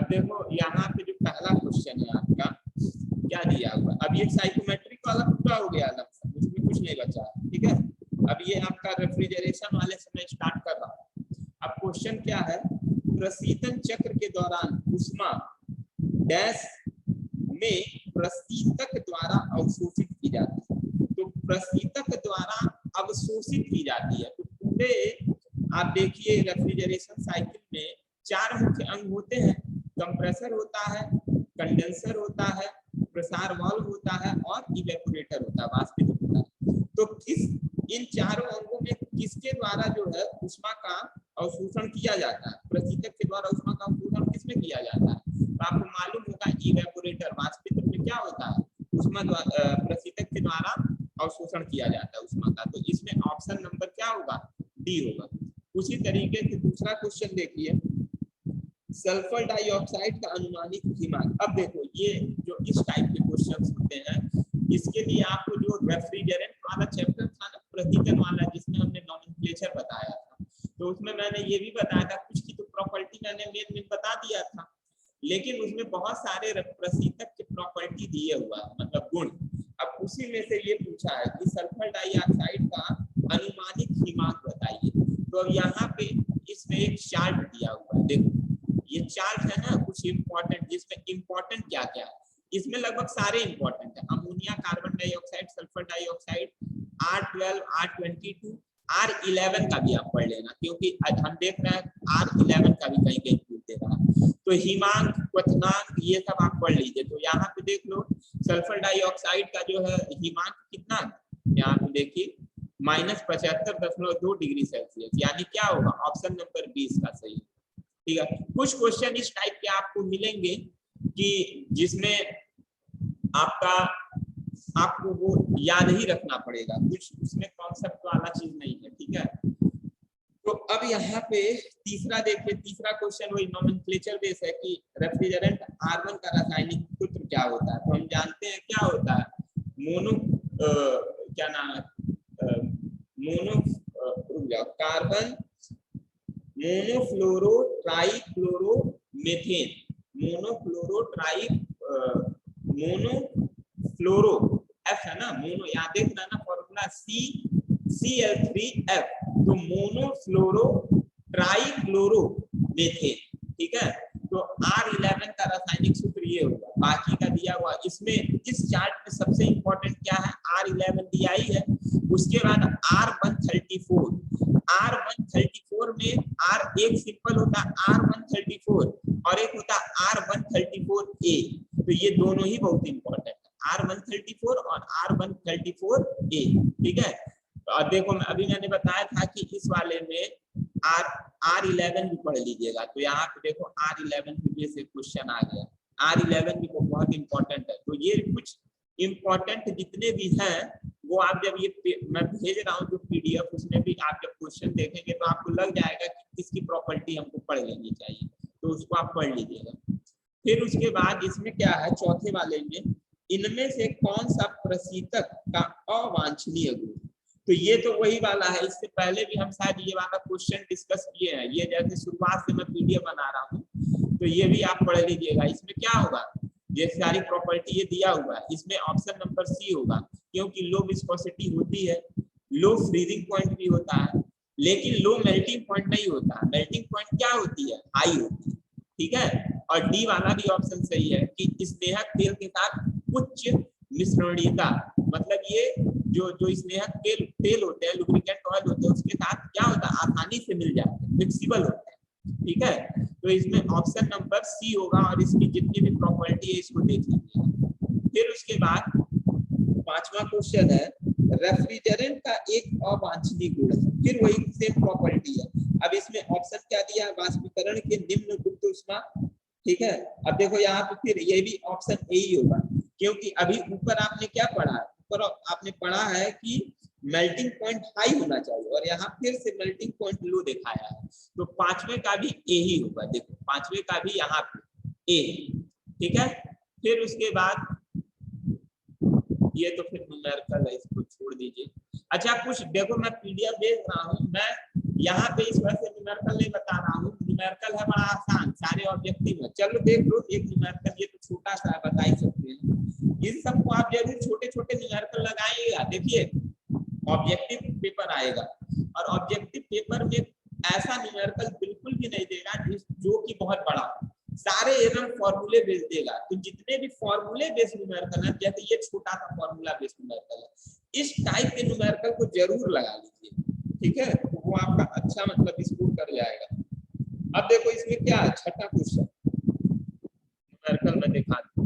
अब देखो यहाँ पे जो पहला क्वेश्चन है आपका क्या दिया हुआ, अब ये साइकोमेट्रिक वाला पूरा हो गया अलग से, इसमें कुछ नहीं बचा, ठीक है। अब ये आपका रेफ्रिजरेशन वाले से मैं स्टार्ट कर रहा हूँ। अब क्वेश्चन क्या है, प्रशीतन चक्र के दौरान ऊष्मा डैश में प्रशीतक द्वारा अवशोषित की जाती है। तो प्रशीतक द्वारा अवशोषित की जाती है। तो पूरे आप देखिए रेफ्रिजरेशन साइकिल में 4 मुख्य अंग होते हैं, कंप्रेसर होता है, कंडेंसर होता है, प्रसार वाल्व होता है और इवेपोरेटर होता है, वाष्पित होता है। तो किस इन चारों अंगों में किसके द्वारा जो है ऊष्मा का अवशोषण किया जाता है, प्रशीतक के द्वारा ऊष्मा का अवशोषण किसमें किया जाता है? तो आपको मालूम होगा इवेपोरेटर, वाष्पित में क्या होता है, ऊष्मा प्रशीतक के द्वारा अवशोषण किया जाता है ऊष्मा का। तो इसमें ऑप्शन नंबर क्या होगा, डी होगा। उसी तरीके से दूसरा क्वेश्चन देखिए, सल्फर डाइऑक्साइड का अनुमानित हिमांक। अब देखो ये जो इस टाइप के क्वेश्चंस होते हैं, इसके लिए आपको जो रेफ्रिजरेंट वाला चैप्टर था ना, प्रशीतन वाला, जिसमें हमने नॉमेनक्लेचर बताया था, तो उसमें मैंने ये भी बताया था, कुछ की तो प्रॉपर्टी मैंने मेन बता दिया था, लेकिन उसमें बहुत सारे प्रशीतक की प्रॉपर्टी दिए हुआ है, मतलब गुण। अब उसी में से ये पूछा है कि सल्फर डाइऑक्साइड का अनुमानित हिमांक बताइए। तो अब यहाँ पे इसमें एक चार्ट दिया हुआ है, देखो ये चार्ट है ना कुछ इंपॉर्टेंट, जिसमें इंपॉर्टेंट क्या क्या है, इसमें लगभग सारे इंपॉर्टेंट है। Ammonia, carbon dioxide, sulphur dioxide, R12, R22, R11 का भी आप पढ़ लेना, क्योंकि हम देख रहे हैं R11 का भी कहीं कहीं पूछ दे रहा है। तो हिमांक, क्वथनांक, ये सब आप पढ़ लीजिए। तो यहाँ पे देख लो सल्फर डाइऑक्साइड का जो है हिमांक कितना, यहाँ पे देखिए -75.2 डिग्री सेल्सियस, यानी क्या होगा, ऑप्शन नंबर 20 का सही, ठीक है। कुछ क्वेश्चन इस टाइप के आपको मिलेंगे कि जिसमें आपको वो याद ही रखना पड़ेगा, कुछ उसमें कॉन्सेप्ट वाला चीज नहीं है, ठीक है। तो अब यहाँ पे तीसरा देखिए, तीसरा क्वेश्चन वही नॉमेनक्लेचर बेस है कि रेफ्रिजरेंट R1 का रासायनिक सूत्र क्या होता है। तो हम जानते हैं क्या होता है, क्या नाम है, कार्बन मोनोफ्लोरो ट्राइक्लोरोमेथेन, मोनोफ्लोरो F है ना, मोनो, यहाँ देखना ना फॉर्मूला CCl3F, तो मोनोफ्लोरो ट्राइक्लोरोमेथेन, ठीक है। तो R11 का रासायनिक सूत्र ये होगा, बाकी का दिया हुआ। इसमें इस चार्ट में सबसे इंपॉर्टेंट क्या है, R11 दिया ही है, उसके बाद R134 में R एक सिंपल होता है R134 और एक होता है R134A, तो ये दोनों ही बहुत इंपॉर्टेंट है, R134 और R134A, ठीक है। और देखो अभी मैंने बताया था कि इस वाले में R11 भी पढ़ लीजिएगा। तो यहाँ पे देखो R11 पे से क्वेश्चन आ गया, R11 भी बहुत इंपॉर्टेंट है। तो ये कुछ इंपॉर्टेंट जितने भी हैं वो आप जब ये मैं भेज रहा हूँ जो PDF, उसमें भी आप जब क्वेश्चन देखेंगे तो आपको लग जाएगा कि किसकी प्रॉपर्टी हमको पढ़ लेनी चाहिए, तो उसको आप पढ़ लीजिएगा। फिर उसके बाद इसमें क्या है, चौथे वाले में, इनमें से कौन सा प्रशीतक का अवांछनीय गुण। तो ये तो वही वाला है, इससे पहले भी हम शायद ये वाला क्वेश्चन डिस्कस किए हैं। ये जैसे शुरुआत से मैं PDF बना रहा हूँ, तो ये भी आप पढ़ लीजिएगा। इसमें क्या होगा, ये सारी प्रॉपर्टी ये दिया हुआ है, इसमें ऑप्शन नंबर सी होगा, क्योंकि लो विस्कोसिटी होती है, लो फ्रीजिंग पॉइंट भी होता है, लेकिन लो मेल्टिंग पॉइंट नहीं होता। मेल्टिंग पॉइंट क्या होती है, हाई होती है, ठीक है। और डी वाला भी ऑप्शन सही है कि स्नेहक तेल के साथ उच्च मिश्रणीयता, मतलब ये जो स्नेहक तेल होते हैं, लुब्रिकेंट ऑयल होते हैं, उसके साथ क्या होता है, आसानी से मिल जाते हैं, मिक्सिबल होते हैं, ठीक है। तो इसमें ऑप्शन नंबर सी होगा, और इसकी जितनी भी प्रॉपर्टी है इसको देख लीजिए। फिर उसके बाद पांचवा क्वेश्चन है, रेफ्रिजरेंट का एक अवांछनीय गुण है, फिर वही सेम प्रॉपर्टी है। अब इसमें ऑप्शन क्या दिया है, वाष्पीकरण के निम्न गुप्त ऊष्मा, ठीक है। अब देखो यहाँ पे फिर ये भी ऑप्शन ए ही होगा, क्योंकि अभी ऊपर आपने क्या पढ़ा है, ऊपर आपने पढ़ा है कि मेल्टिंग पॉइंट हाई होना चाहिए, और यहाँ फिर से मेल्टिंग पॉइंट लो दिखाया है, तो पांचवे का भी ए ही होगा। देखो पांचवे का भी यहाँ पे ए, ठीक है। फिर उसके बाद ये तो फिर न्यूमेरिकल है, इसको छोड़ दीजिए। अच्छा कुछ देखो, मैं PDF भेज रहा हूँ, मैं यहाँ पे इस वजह से न्यूमेरिकल नहीं बता रहा हूँ, न्यूमेरिकल है बड़ा आसान, सारे सारे ऑब्जेक्टिव है। चलो देख लो एक न्यूमेरिकल, ये तो छोटा सा है, बता ही सकते हैं। इन सबको आप जरूर छोटे छोटे न्यूमेरिकल लगाइएगा। देखिए ऑब्जेक्टिव पेपर आएगा और ऑब्जेक्टिव पेपर में ऐसा न्यूमेरिकल बिल्कुल भी नहीं देगा जो कि बहुत बड़ा, सारे एकदम फॉर्मूले बेस देगा। तो जितने भी फॉर्मूले बेस्ड न्यूमेरिकल है, जैसे ये छोटा सा फॉर्मूला बेस्ड न्यूमेरिकल है, इस टाइप के न्यूमेरिकल को जरूर लगा लीजिए, ठीक है, तो वो आपका अच्छा मतलब स्कोर कर जाएगा। अब देखो इसमें क्या है, छठा क्वेश्चन न्यूमेरिकल में दिखा दूं।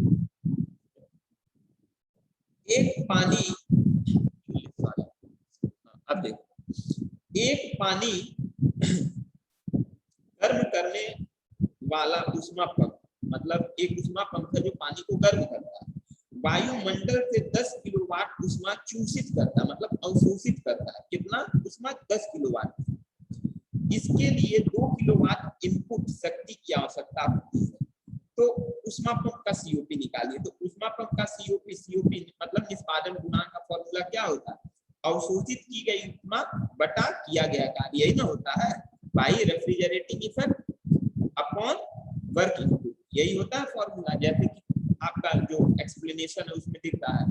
एक पानी, अब देखो एक पानी गर्म करने वाला ऊष्मा पंख, मतलब एक ऊष्मा पंख है जो पानी को गर्म करता है, वायुमंडल से 10 किलोवाट ऊष्मा चूषित करता है, मतलब अवशोषित करता है। कितना ऊष्मा? 10 किलोवाट। इसके लिए 2 किलोवाट इनपुट शक्ति की आवश्यकता होती है। तो ऊष्मा पंप का सीओपी निकालिए। तो ऊष्मा पंप का सीओपी मतलब निष्पादन गुणांक का फॉर्मूला क्या होता है? अवशोषित की गई ऊष्मा बटा किया गया कार्य, यही ना होता है भाई, refrigerating effect upon work input, यही होता है फॉर्मूला। जैसे कि आपका जो एक्सप्लेनेशन है उसमें दिख रहा है।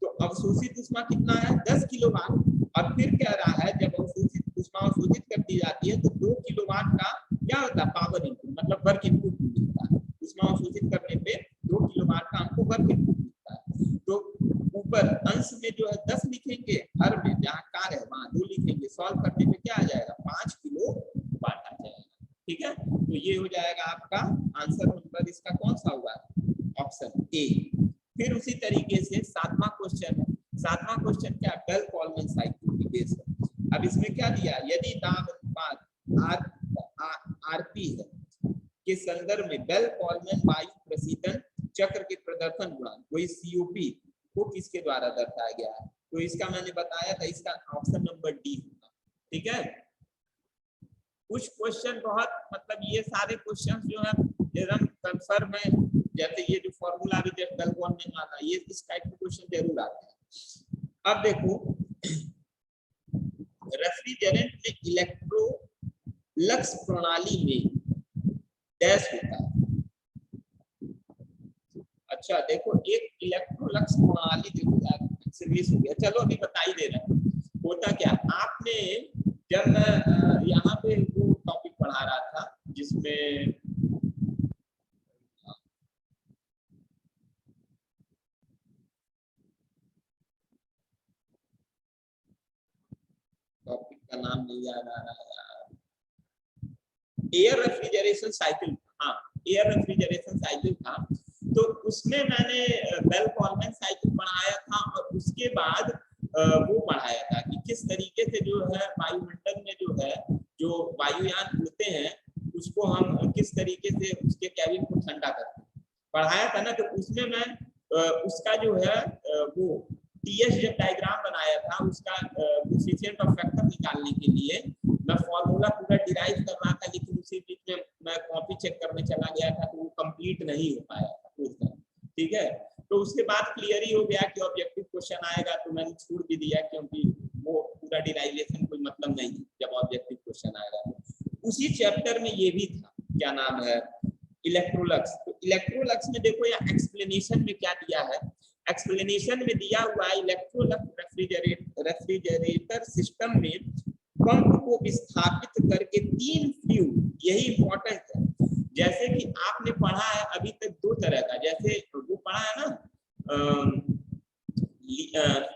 तो अवशोषित ऊष्मा कितना है? 10 किलोवाट। और फिर कह रहा है जब अवशोषित ऊष्मा अवशोषित कर दी जाती है तो 2 किलोवाट का क्या होता है? पावर इनपुट, मतलब वर्क इनपुट मिलता है। ऊष्मा अवशोषित करने पे 2 किलोवाट का हमको वर्क इनपुट मिलता है। तो ऊपर अंश में जो है 10 लिखेंगे, हर में जहाँ कार है वहां 2 लिखेंगे। सॉल्व करने पे क्या आ जाएगा? 5 किलो वाट आ जाएगा, ठीक है। तो ये हो जाएगा आपका आंसर नंबर, इसका कौन सा होगा? Option A. फिर उसी तरीके से 7वां क्वेश्चन है। 7वां क्वेश्चन क्या? बेल कॉलमैन साइकिल की बेस है। अब इसमें क्या दिया? यदि दाब अनुपात आरपी है के संदर्भ में बेल कॉलमैन वायु प्रशीतन चक्र के प्रदर्शन गुणांक, कोई सीओपी को किसके द्वारा दर्शाया गया है? तो इसका मैंने बताया था, इसका ऑप्शन नंबर डी होगा, ठीक है। कुछ क्वेश्चन बहुत मतलब ये सारे क्वेश्चन जो है एकदम कंफर्म है, जैसे ये जो फॉर्मूला भी बेल कॉलमैन वाला, ये इस टाइप के क्वेश्चन जरूर आते हैं। अब देखो रेफ्रिजरेंट में इलेक्ट्रोलक्स प्रणाली में डैश होता है। अच्छा देखो एक इलेक्ट्रोलक्स प्रणाली, देखो सर्विस हो गया, चलो अभी बता ही दे रहे हैं होता क्या। आपने जब मैं यहाँ पे वो टॉपिक पढ़ा रहा था जिसमें टॉपिक का नाम नहीं याद आ रहा है यार, एयर रेफ्रिजरेशन साइकिल, हाँ एयर रेफ्रिजरेशन साइकिल था। तो उसमें मैंने बेल कॉलमैन साइकिल पढ़ाया था और उसके बाद वो पढ़ाया था कि किस तरीके से जो है वायुमंडल में जो है जो वायुयान उड़ते हैं उसको हम किस तरीके से उसके कैबिन को ठंडा करते हैं, पढ़ाया था ना। तो उसमें मैं उसका जो है वो टीएस जब डायग्राम बनाया था उसका कोएफिशिएंट ऑफ फैक्टर निकालने के लिए मैं फॉर्मूला पूरा डिराइव कर रहा था, लेकिन उसी बीच में मैं कॉपी चेक करने चला गया था तो वो कंप्लीट नहीं हो पाया था, ठीक है। तो उसके बाद क्लियर ही हो गया कि ऑब्जेक्टिव क्वेश्चन आएगा, तो मैंने छोड़ भी दिया क्योंकि वो पूरा डिराइवेशन कोई मतलब नहीं जब ऑब्जेक्टिव क्वेश्चन आएगा। उसी चैप्टर में ये भी था, क्या नाम है, इलेक्ट्रोलक्स। तो इलेक्ट्रोलक्स में देखो यहाँ एक्सप्लेनेशन में क्या दिया है, एक्सप्लेनेशन में दिया हुआ है इलेक्ट्रोलक्स रेफ्रिजरेटर सिस्टम में पंप को विस्थापित करके 3 फ्लूइड, यही इंपॉर्टेंट है। जैसे कि आपने पढ़ा है अभी तक 2 तरह का, जैसे वो पढ़ा है ना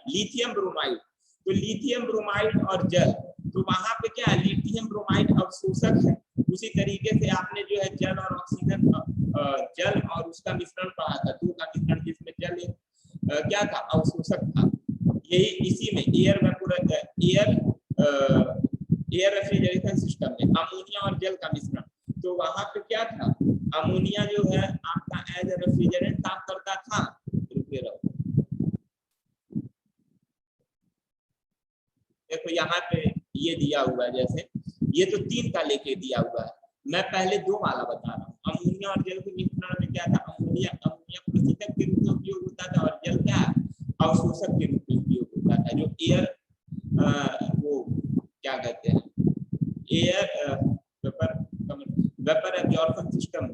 लिथियम ब्रोमाइड, तो लिथियम ब्रोमाइड और जल, तो वहां पे क्या है लिथियम ब्रोमाइड अवशोषक है। उसी तरीके से आपने जो है जल और ऑक्सीजन जल और उसका मिश्रण पढ़ा था, 2 का मिश्रण जिसमें जल क्या था, अवशोषक था। यही इसी में एयर रेफ्रिजरेशन सिस्टम में अमोनिया और जल का मिश्रण, तो वहां पे क्या था, अमोनिया जो है आपका एज ए रेफ्रिजरेंट काम करता था। रुके रहो, देखो यहाँ पे ये दिया हुआ है, जैसे ये तो 3 का लेके दिया हुआ है, मैं पहले 2 वाला बता रहा हूँ। अमोनिया और जल के मिश्रण में क्या था, अमोनिया प्रशीतक के रूप में उपयोग होता था और जल क्या अवशोषक के रूप में उपयोग होता था। जो एयर वो क्या कहते हैं एयर वेपर एब्जॉर्प्शन सिस्टम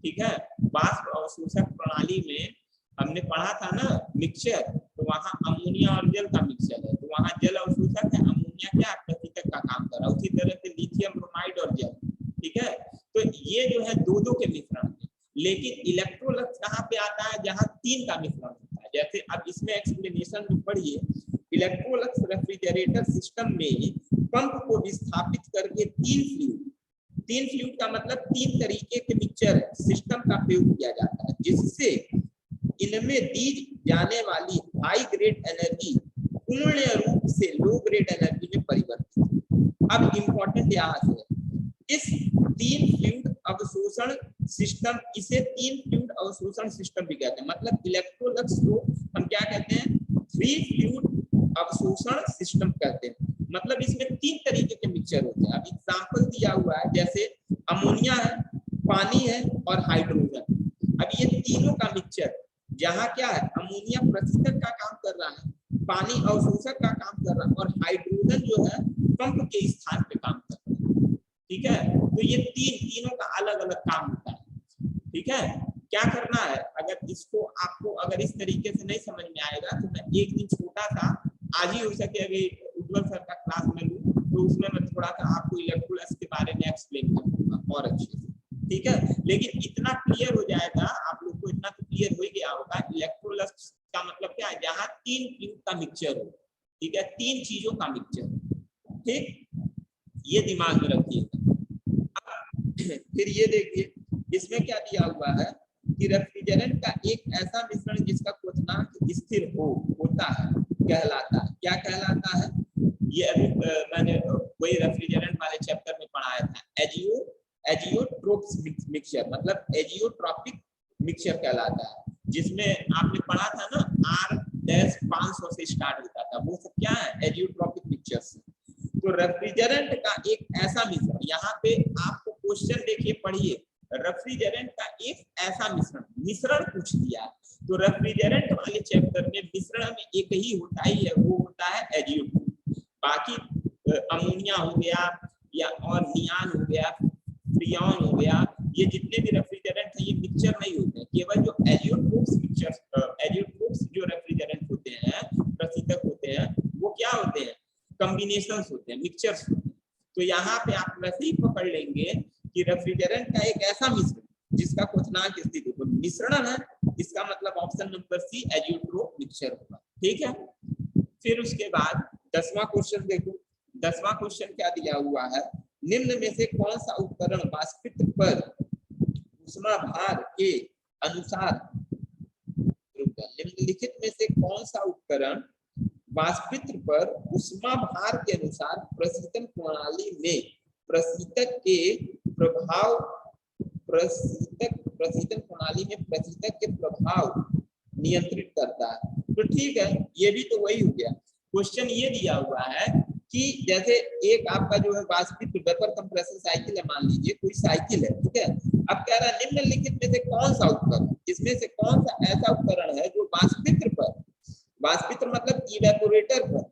ठीक है। वाष्प अवशोषक प्रणाली में हमने पढ़ा था ना मिक्सचर, तो वहाँ अमोनिया और जल का मिक्सचर है, तो वहाँ जल अवशोषक है, अमोनिया क्या प्रतितक का काम कर रहा है। उसी तरह से लिथियम ब्रोमाइड और जल, ठीक है। तो ये जो है दो के मिश्रण है, लेकिन इलेक्ट्रोलक्स कहाँ पे आता है, जहाँ 3 का मिश्रण होता है। जैसे अब इसमें एक्सप्लेनेशन में पढ़िए, इलेक्ट्रोलक्स रेफ्रिजरेटर सिस्टम में पंप को विस्थापित करके 3 फ्लूइड का मतलब 3 तरीके के मिक्सचर सिस्टम का प्रयोग किया जाता है, जिससे इनमें दी जाने वाली हाई ग्रेड एनर्जी पूर्ण रूप से लो ग्रेड एनर्जी में परिवर्तित। अब इम्पोर्टेंट यहाँ से इस 3 फ्लूइड अवशोषण सिस्टम, इसे 3 फ्लूइड अवशोषण सिस्टम भी कहते हैं। मतलब इलेक्ट्रोलक्स को हम क्या कहते हैं, 3 फ्लूइड अवशोषण सिस्टम कहते हैं। मतलब इसमें 3 तरीके के मिक्सचर होते हैं। अब एग्जांपल दिया हुआ है, जैसे अमोनिया है, पानी है और हाइड्रोजन। अब ये तीनों का मिक्सचर, जहाँ क्या है, अमोनिया प्रतिष्ठक का काम कर रहा है, पानी अवशोषक का काम कर रहा है और हाइड्रोजन जो है पंप के स्थान पे काम कर रहा है, ठीक है। तो ये तीनों का अलग अलग काम होता है, ठीक है। क्या करना है, अगर इसको आपको अगर इस तरीके से नहीं समझ में आएगा तो मैं एक दिन छोटा सा, आज ही हो सके अभी उज्ज्वल सर का क्लास में लूं, तो उसमें मैं थोड़ा सा आपको इलेक्ट्रोलक्स के बारे में एक्सप्लेन करूंगा और अच्छे से, ठीक है। लेकिन इतना क्लियर हो जाएगा आप लोग को, इतना तो क्लियर हो गया होगा इलेक्ट्रोलक्स का मतलब क्या है, जहाँ 3 फ्लूइड का मिक्सचर हो, ठीक है, 3 चीजों का मिक्सचर, ठीक, ये दिमाग में रखिएगा। फिर ये देखिए इसमें क्या दिया हुआ है कि रेफ्रिजरेंट का एक ऐसा मिश्रण जिसका क्वथनांक स्थिर होता है कहलाता है। क्या कहलाता है, ये अभी मैंने वही रेफ्रिजरेंट वाले चैप्टर में पढ़ाया था, एजियोट्रोप्स मिक्सचर, मतलब एजियोट्रॉपिक मिक्सचर कहलाता है, जिसमें आपने पढ़ा था ना R-500 से स्टार्ट होता था, वो सब क्या है, एजियोट्रॉपिक मिक्सचर्स। तो रेफ्रिजरेंट का एक ऐसा मिश्रण, यहाँ पे आपको क्वेश्चन देखिए, पढ़िए, रेफ्रिजरेंट का एक ऐसा मिश्रण पूछ दिया, तो रेफ्रिजरेंट वाले चैप्टर में मिश्रण में एक ही होता ही है, वो होता है एजियोट्रोप। बाकी अमोनिया हो गया या और नियान हो गया, फ्रियोन हो गया, ये जितने भी रेफ्रिजरेंट है ये मिक्सचर नहीं होते हैं। केवल जो एजियोट्रोप्स जो रेफ्रिजरेंट होते हैं, प्रशीतक होते हैं, वो क्या होते हैं, कॉम्बिनेशंस होते हैं, मिक्सचर्स होते हैं। तो यहाँ पे आप वैसे ही पकड़ लेंगे कि रेफ्रिजरेंट का एक ऐसा मिश्रण जिसका क्वथनांक स्थिर हो, तो मिश्रण है, इसका मतलब option number C azeotrope mixture होगा, ठीक है। फिर उसके बाद 10वां क्वेश्चन देखो, 10वां क्वेश्चन क्या दिया हुआ है, निम्न में से कौन सा उपकरण वाष्पित्र पर ऊष्माभार के अनुसार, निम्नलिखित में से कौन सा उपकरण वाष्पित्र पर ऊष्माभार के अनुसार प्रशीतन प्रणाली में प्रशीतक के प्रभाव, प्रशीतन प्रणाली में प्रशीतक के प्रभाव नियंत्रित करता है। तो ठीक है, ये भी तो वही हो गया। क्वेश्चन ये दिया हुआ है कि जैसे एक आपका जो है वाष्पित्र वेपर कंप्रेसर साइकिल है, मान लीजिए कोई साइकिल है, ठीक है। अब कह रहा है निम्नलिखित में से कौन सा उपकरण, इसमें से कौन सा ऐसा उपकरण है जो वाष्पित्र पर, वाष्पित्र मतलब इवेपोरेटर पर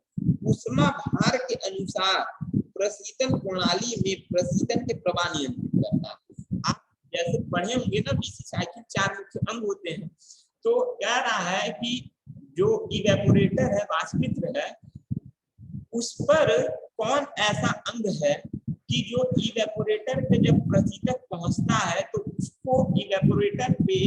ऊष्माभार के अनुसार प्रशीतन प्रणाली में प्रशीतन के प्रवाह नियंत्रित करता है। आप जैसे पढ़े होंगे ना, बीसी साइकिल 4 मुख्य अंग होते हैं, तो कह रहा है कि जो इवेपोरेटर है, वाष्पित्र है, उस पर कौन ऐसा अंग है कि जो इवेपोरेटर पे जब प्रशीतक पहुंचता है तो उसको इवेपोरेटर पे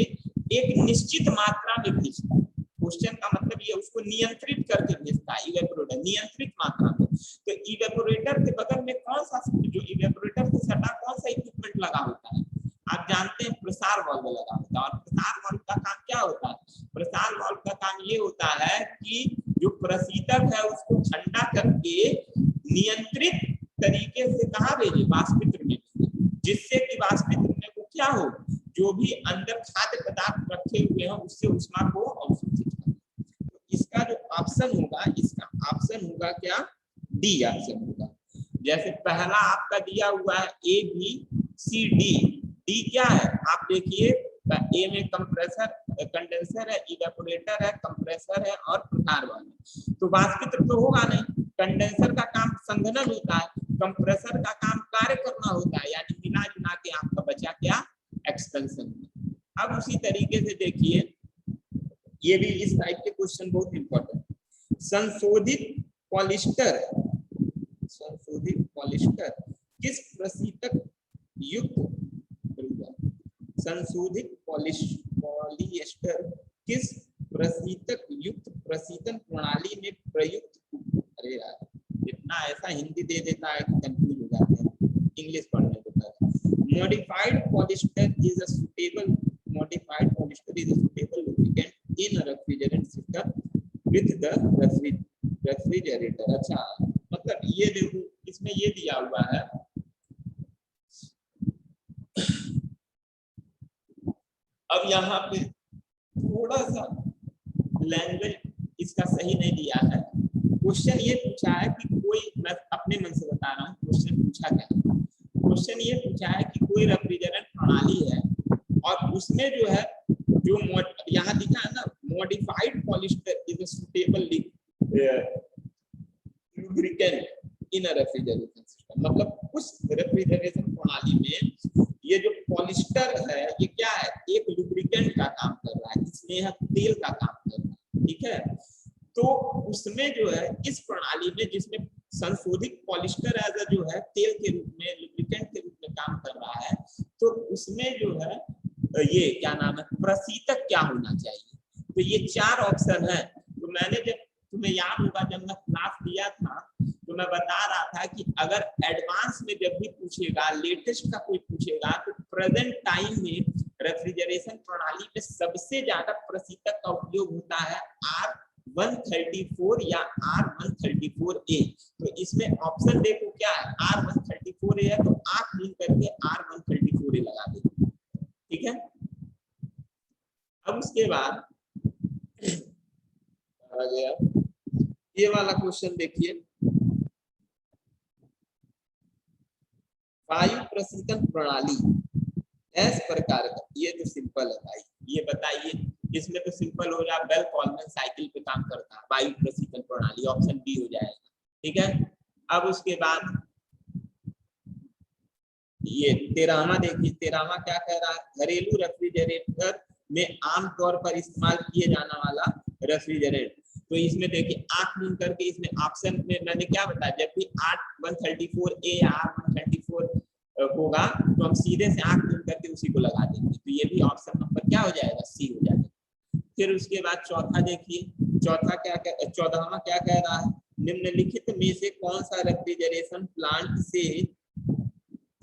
एक निश्चित मात्रा में भेजता है। क्वेश्चन का मतलब ये, उसको नियंत्रित करके भेजता है इवेपोरेटर, नियंत्रित मात्रा में। तो इवेपोरेटर के बगल में कौन सा, जो इवेपोरेटर से सटा कौन सा इक्विपमेंट लगा होता है, आप जानते हैं प्रसार वाल्व लगा होता है। और प्रसार वाल्व का काम क्या होता है, प्रसार वाल्व का काम ये होता है कि जो प्रशीतक है उसको ठंडा करके नियंत्रित तरीके से कहाँ भेजे, वाष्पित्र में, जिससे कि वाष्पित्र में वो क्या हो, जो भी अंदर खाद्य पदार्थ रखे हुए हैं उससे ऊष्मा को अवशोषित करे। तो इसका जो ऑप्शन होगा, इसका ऑप्शन होगा क्या, डी ऑप्शन होगा। जैसे पहला आपका दिया हुआ है A B C D, D क्या है, आप देखिए ए में कंप्रेसर, कंडेंसर है, इवेपोरेटर है, कंप्रेसर है और प्रसार वाल्व। तो वाष्पित्र तो होगा नहीं, कंडेंसर का काम संघनन होता है, कंप्रेसर का काम कार्य करना होता है, यानी मिला जुला के आपका बचा क्या, एक्सपेंशन में। अब उसी तरीके से देखिए, ये भी इस टाइप के क्वेश्चन बहुत इंपॉर्टेंट। संशोधित पॉलिस्टर किस प्रशीतक युक्त संशोधित पॉलिएस्टर किस प्रशीतक युक्त प्रशीतन प्रणाली में प्रयुक्त, अरे यार इतना ऐसा हिंदी दे देता है कि कंफ्यूज हो जाते हैं इंग्लिश पढ़ने के बाद। Modified polyester is a suitable lubricant in a refrigerant system with the refrigerator। अच्छा, मतलब ये देखो इसमें ये दिया हुआ है, अब यहाँ पे थोड़ा सा लैंग्वेज इसका सही नहीं दिया है। क्वेश्चन ये पूछा है कि कोई, मैं अपने मन से बता रहा हूँ क्वेश्चन पूछा क्या है। क्वेश्चन ये पूछा है कि कोई रेफ्रिजरेंट प्रणाली है और उसमें जो है, जो यहाँ दिखा है ना, modified polyester is a suitable lubricant in a refrigeration system। मतलब उस रेफ्रिजरेशन प्रणाली में ये जो पॉलिएस्टर है ये क्या है, एक लुब्रिकेंट का काम कर रहा है, इसमें तेल का काम कर रहा है, ठीक है। तो उसमें जो है इस प्रणाली में जिसमें संशोधित पॉलिएस्टर एज जो है तेल के रूप में, लुब्रिकेंट के रूप में काम कर रहा है, तो उसमें जो है ये क्या नाम है, प्रशीतक क्या होना चाहिए। तो ये 4 ऑप्शन है। तो मैंने जब, तुम्हें याद होगा जब मैं क्लास दिया था तो मैं बता रहा था कि अगर एडवांस में जब भी पूछेगा, लेटेस्ट का कोई पूछेगा, तो प्रेजेंट टाइम में रेफ्रिजरेशन प्रणाली में सबसे ज्यादा प्रशीतक का उपयोग होता है R134 या R134A। तो इसमें ऑप्शन देखो क्या है, R134A है, तो आप मिल करके R134A लगा देंगे, ठीक है। अब उसके बाद आ गया ये वाला क्वेश्चन, देखिए वायु प्रशीतन प्रणाली इस प्रकार का, ये तो सिंपल है भाई, ये बताइए, इसमें तो सिंपल हो जाए, बेल कॉलमैन साइकिल पे काम करता है वायु प्रशीतन प्रणाली, ऑप्शन बी हो जाएगा, ठीक है। अब उसके बाद ये 13वां देखिए, 13वां क्या कह रहा है, घरेलू रेफ्रिजरेटर में आमतौर पर इस्तेमाल किए जाने वाला रेफ्रिजरेट। तो इसमें देखिए आंख मूंद करके, इसमें ऑप्शन में मैंने क्या बताया, जब भी R134A या R134 होगा तो हम सीधे से आंख मूंद करके उसी को लगा देंगे। तो ये भी ऑप्शन नंबर क्या हो जाएगा, सी हो जाएगा। फिर उसके बाद चौथा देखिए, चौथा क्या, 14वां क्या कह रहा है, निम्नलिखित में से कौन सा रेफ्रिजरेशन प्लांट से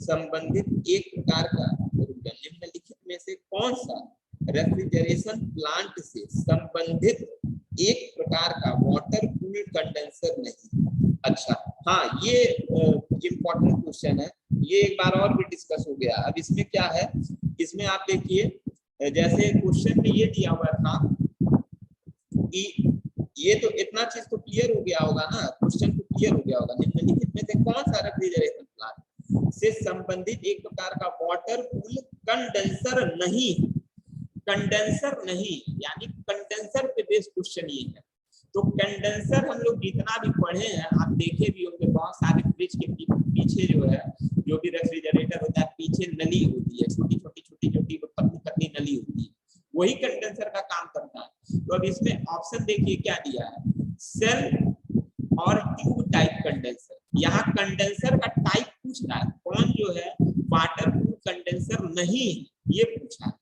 संबंधित एक प्रकार का, निम्नलिखित में से कौन सा रेफ्रिजरेशन प्लांट से संबंधित एक प्रकार का वाटर कूल कंडेंसर नहीं। अच्छा हाँ, ये इम्पोर्टेंट क्वेश्चन है, ये एक बार और भी डिस्कस हो गया। अब इसमें क्या है, इसमें आप देखिए, जैसे क्वेश्चन में ये दिया हुआ था कि ये तो इतना चीज तो क्लियर हो गया होगा ना, क्वेश्चन तो क्लियर हो गया होगा, निम्नलिखित में से कौन सा रेफ्रिजरेशन प्लांट से संबंधित एक प्रकार का वाटर कूल कंडेंसर नहीं, कंडेंसर नहीं, यानी कंडेंसर पे बेस्ड क्वेश्चन ये है। तो कंडेंसर हम लोग जितना भी पढ़े हैं, आप देखे भी होंगे, बहुत सारे फ्रिज के पीछे जो है, जो भी रेफ्रिजरेटर होता है, पीछे नली होती है, छोटी छोटी पतली पतली नली होती है, वही कंडेंसर का काम करता है। तो अब इसमें ऑप्शन देखिए क्या दिया है, सेल और ट्यूब टाइप कंडेंसर। यहाँ कंडेंसर का टाइप पूछ रहा है, कौन जो है वाटर कूल कंडेंसर नहीं, ये पूछा है।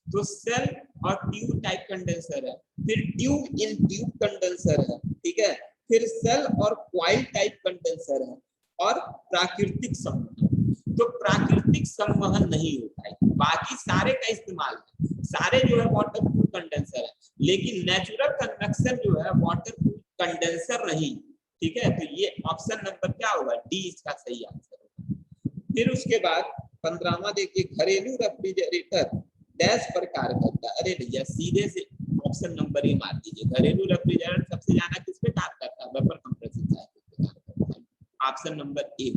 तो सेल और ट्यूब टाइप कंडेंसर है, फिर ट्यूब इन ट्यूब कंडेंसर है, ठीक है, फिर सेल और कॉइल टाइप कंडेंसर है, और प्राकृतिक संवहन। तो प्राकृतिक संवहन नहीं होता है, बाकी सारे का इस्तेमाल है, सारे जो है वाटर कूल कंडेंसर है, लेकिन नेचुरल कन्वेक्शन जो है वाटर कूल कंडेंसर नहीं, ठीक है। तो ये ऑप्शन नंबर क्या होगा, डी इसका सही आंसर होगा। फिर उसके बाद 15वां देखिए, घरेलू रेफ्रिजरेटर डैश पर कार्य करता है। अरे भैया सीधे से ऑप्शन नंबर ही मार दीजिए, घरेलू रेफ्रिजरेटर सबसे ज्यादा किस पे कार्य करता है, वेपर कंप्रेसर साइकिल पे कार्य करता है, ऑप्शन नंबर ए।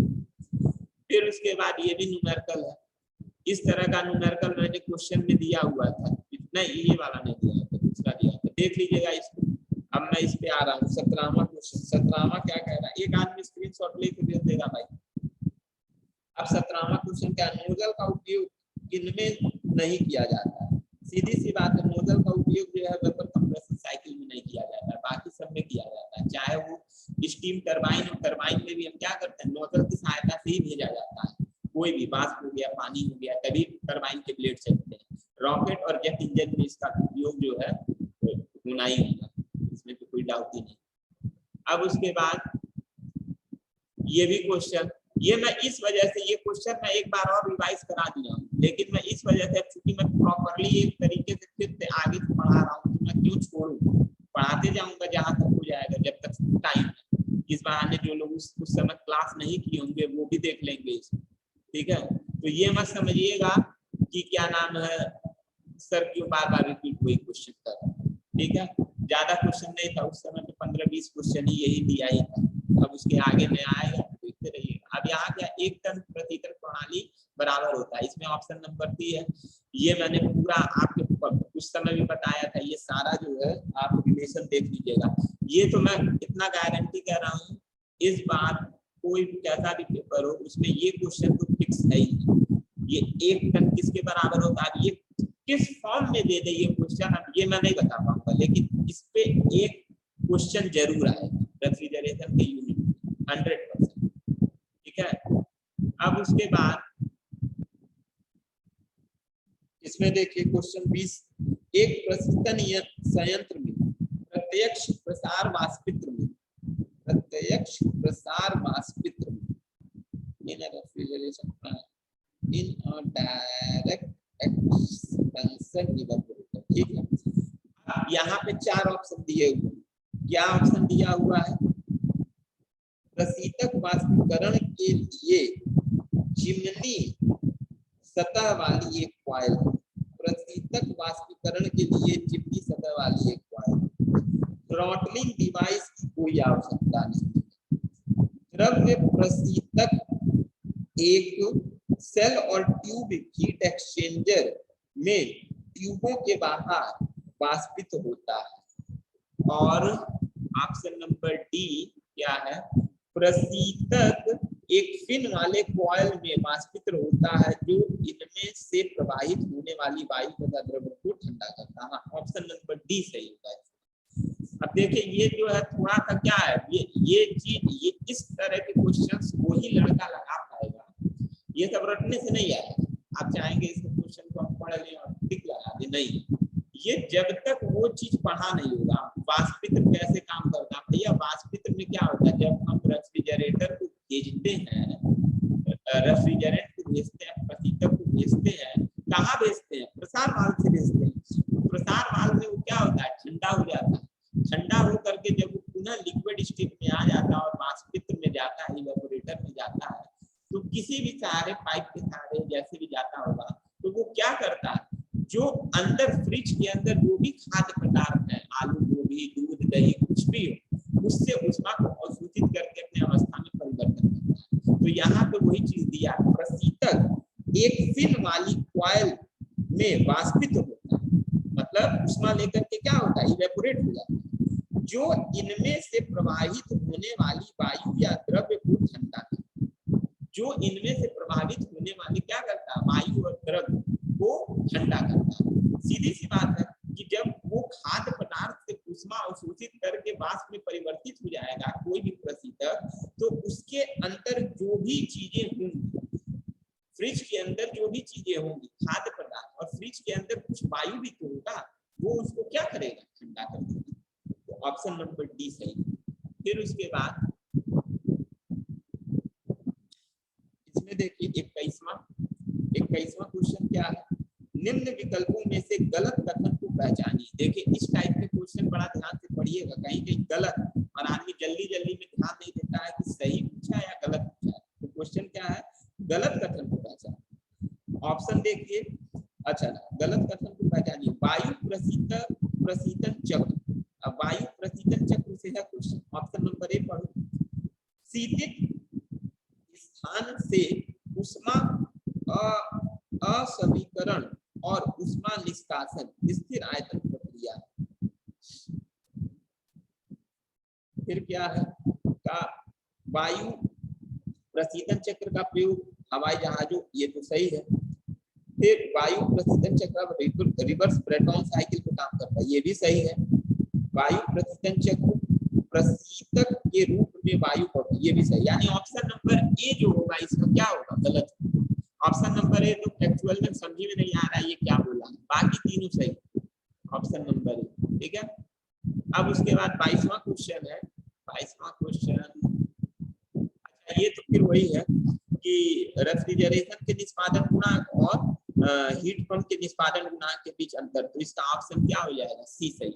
फिर उसके बाद ये भी न्यूमेरिकल है, इस तरह का न्यूमेरिकल मैंने क्वेश्चन में दिया हुआ था, नहीं ये वाला नहीं दिया था, दूसरा दिया था, देख लीजिएगा इसको। अब मैं इस पे आ रहा हूँ, 17वां क्वेश्चन। 17वां क्या कह रहा है, एक आदमी स्क्रीनशॉट लेके भेज देगा भाई। अब 17वां क्वेश्चन क्या, नोजल का उपयोग किनमें नहीं किया जाता है। सीधी सी बात है, नोजल का उपयोग जो है वेपर कंप्रेशन साइकिल में नहीं किया जाता है, बाकी सब में किया जाता है। चाहे वो स्टीम टरबाइन और टरबाइन में भी हम क्या करते हैं, नोजल की सहायता से ही भेजा जाता है। कोई भी वाष्प हो गया, पानी हो गया, तभी टरबाइन के ब्लेड चलते हैं। रॉकेट और जेट इंजन में इसका उपयोग जो है होना ही होगा, इसमें तो कोई डाउट ही नहीं। अब उसके बाद ये भी क्वेश्चन, ये मैं इस वजह से, ये क्वेश्चन मैं एक बार और रिवाइज करा दिया हूँ, लेकिन मैं इस वजह से, चूंकि मैं प्रॉपरली एक तरीके से फिर से आगे से पढ़ा रहा हूँ, तो मैं क्यों छोड़ूं, पढ़ाते जाऊंगा जहां तक हो जाएगा, जब तक टाइम है। इस बहाने जो लोग उस समय क्लास नहीं किए होंगे वो भी देख लेंगे इसको, ठीक है। तो ये मत समझिएगा कि क्या नाम है सर क्यों बार बार रिपीट वही क्वेश्चन कर, ठीक है। ज्यादा क्वेश्चन नहीं था उस समय, तो 15-20 क्वेश्चन ही यही दिया ही था। अब उसके आगे में आएगा तो देखते रहिए। अब यहाँ क्या, एक टन प्रति एकड़ प्रणाली बराबर होता है, इसमें ऑप्शन नंबर 3 है। ये मैंने पूरा आपके उस समय भी बताया था, ये सारा जो है आप रिलेशन देख लीजिएगा। ये तो मैं इतना गारंटी कह रहा हूँ, इस बार कोई कैसा भी पेपर हो उसमें ये क्वेश्चन तो फिक्स है ही। ये एक टन किसके बराबर होता है, ये किस फॉर्म में दे दे ये क्वेश्चन, अब ये मैं नहीं बता पाऊंगा, लेकिन इस पे एक क्वेश्चन जरूर आएगा रेफ्रिजरेशन के यूनिट 100%, ठीक है। अब उसके बाद इसमें देखिए क्वेश्चन 20, एक प्रशीतन संयंत्र में प्रत्यक्ष प्रसार वाष्पित्र में, प्रत्यक्ष प्रसार वाष्पित्र में in refrigeration plant in a direct expansion evaporator, ठीक है। यहाँ पे 4 ऑप्शन दिए हुए हैं। क्या ऑप्शन दिया हुआ है, प्रशीतक वाष्पीकरण के लिए चिमनी सतह वाली एक कॉइल, प्रशीतक वाष्पीकरण के लिए चिमनी सतह वाली एक कॉइल, थ्रॉटलिंग डिवाइस की कोई आवश्यकता नहीं, द्रव्य प्रशीतक एक सेल और ट्यूब हीट एक्सचेंजर में ट्यूबों के बाहर वाष्पित होता है, और ऑप्शन नंबर डी क्या है, प्रशीतक एक फिन वाले कॉइल में वाष्पित होता है जो इनमें से प्रवाहित होने वाली वायु तथा द्रव्य को ठंडा करता है। ऑप्शन नंबर डी सही होगा। अब देखिए ये जो है थोड़ा सा क्या है, ये चीज, ये इस तरह के क्वेश्चंस वही लड़का लगा पाएगा, ये सब रटने से नहीं आएगा। आप चाहेंगे इस क्वेश्चन को हम पढ़ लें और टिक लगा दें, नहीं, ये जब तक वो चीज पढ़ा नहीं होगा। वाष्पित्र कैसे काम करता है भैया, वाष्पित्र में क्या होता है, जब हम रेफ्रिजरेटर को भेजते हैं, रेफ्रिजरेंट को भेजते हैं, प्रशीतक को भेजते हैं, कहाँ भेजते हैं, प्रसार वाल्व से भेजते हैं। प्रसार वाल्व में वो क्या होता है, ठंडा हो जाता है, ठंडा हो करके जब वो पुनः लिक्विड स्टेट में आ जाता है और वाष्पित्र में जाता है, इवेपोरेटर में जाता है, तो किसी भी सहारे, पाइप के सहारे जैसे भी जाता होगा, तो वो क्या करता है, जो अंदर फ्रिज के अंदर जो भी खाद्य पदार्थ है, आलू, गोभी, दूध, दही, कुछ भी हो, उससे ऊष्मा को अवशोषित करके अपने अवस्था में परिवर्तन करता है। तो यहाँ पे वही चीज दिया, प्रशीतक एक फिन वाली कॉइल में वाष्पित होता है, मतलब ऊष्मा लेकर के क्या होता है, इवेपोरेट हो जाता है, जो इनमें से प्रवाहित होने वाली वायु या द्रव्य को ठंडा करता है, जो इनमें से प्रभावित होने वाली क्या करता है, वायु और द्रव्य को ठंडा करता है। सीधी सी बात है कि जब वो खाद्य पदार्थ से ऊष्मा अवशोषित करके वाष्प में परिवर्तित हो जाएगा कोई भी प्रशीतक, तो उसके अंदर जो भी चीजें होंगी, फ्रिज के अंदर जो भी चीजें होंगी, खाद्य पदार्थ, और फ्रिज के अंदर कुछ वायु भी तो होगा, वो उसको क्या करेगा, ठंडा कर देगा। तो ऑप्शन नंबर डी सही। फिर उसके बाद इसमें देखिए 21वां क्वेश्चन क्या है, निम्न विकल्पों में से गलत कथन को पहचानिए। देखिए इस टाइप के क्वेश्चन बड़ा ध्यान से पढ़िएगा, कहीं कहीं गलत, और आदमी जल्दी जल्दी में ध्यान नहीं देता है कि सही पूछा या गलत पूछा। तो क्वेश्चन क्या है, गलत कथन को पहचानिए। ऑप्शन देखिए, अच्छा गलत कथन को पहचानिए, वायु प्रशीतन चक्र। अब वायु प्रशीतन चक्र से है क्वेश्चन। ऑप्शन नंबर ए पढ़ो, शीतित स्थान से ऊष्मा असमीकरण और ऊष्मा निष्कासन स्थिर आयतन प्रक्रिया। फिर क्या है, का वायु प्रशीतन चक्र का प्रयोग हवाई जहाजों, ये तो सही है। फिर वायु प्रशीतन चक्र रिवर्स ब्रेटॉन साइकिल पे काम करता है, ये भी सही है। वायु प्रशीतन चक्र प्रशीतक के रूप में वायु पड़ती, ये भी सही। यानी ऑप्शन नंबर ए जो होगा इसका क्या होगा, गलत। ऑप्शन नंबर ए तो एक्चुअल में समझी में नहीं आ रहा है ये क्या बोला, बाकी तीनों सही, ऑप्शन नंबर ए, ठीक है। अब उसके बाद 22वां क्वेश्चन है। 22वां क्वेश्चन, अच्छा ये तो फिर वही है कि रेफ्रिजरेशन के निष्पादन गुणांक और हीट पंप के निष्पादन गुणांक के बीच अंतर, तो इसका ऑप्शन क्या हो जाएगा, सी सही।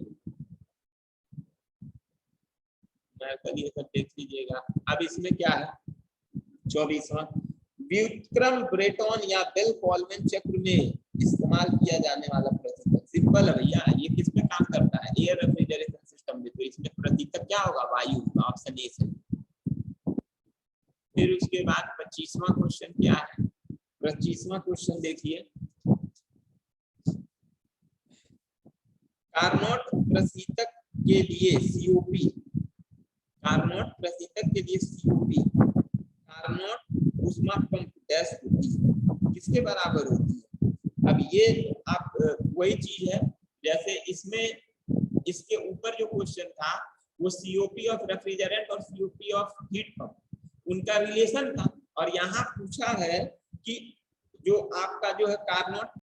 देख लीजिएगा। अब इसमें क्या है 24वां, व्युत्क्रम ब्रेटॉन या बेल कॉलमैन चक्र में इस्तेमाल किया जाने वाला प्रशीतक, सिंपल है भैया, ये किस में काम करता है, एयर रेफ्रिजरेशन सिस्टम में, तो इसमें प्रशीतक क्या होगा, वायु होगा, ऑप्शन ए सही। फिर उसके बाद 25वां क्वेश्चन क्या है, 25वां क्वेश्चन देखिए, कार्नोट प्रशीतक के लिए सीओपी, कार्नोट प्रशीतक के लिए सीओपी, कार्नोट ऊष्मा पंप डैश होती है, किसके बराबर होती है। अब ये आप वही चीज है जैसे इसमें इसके ऊपर जो क्वेश्चन था वो सीओपी ऑफ रेफ्रिजरेंट और सीओपी ऑफ हीट पंप उनका रिलेशन था, और यहाँ पूछा है कि जो आपका जो है कार्नोट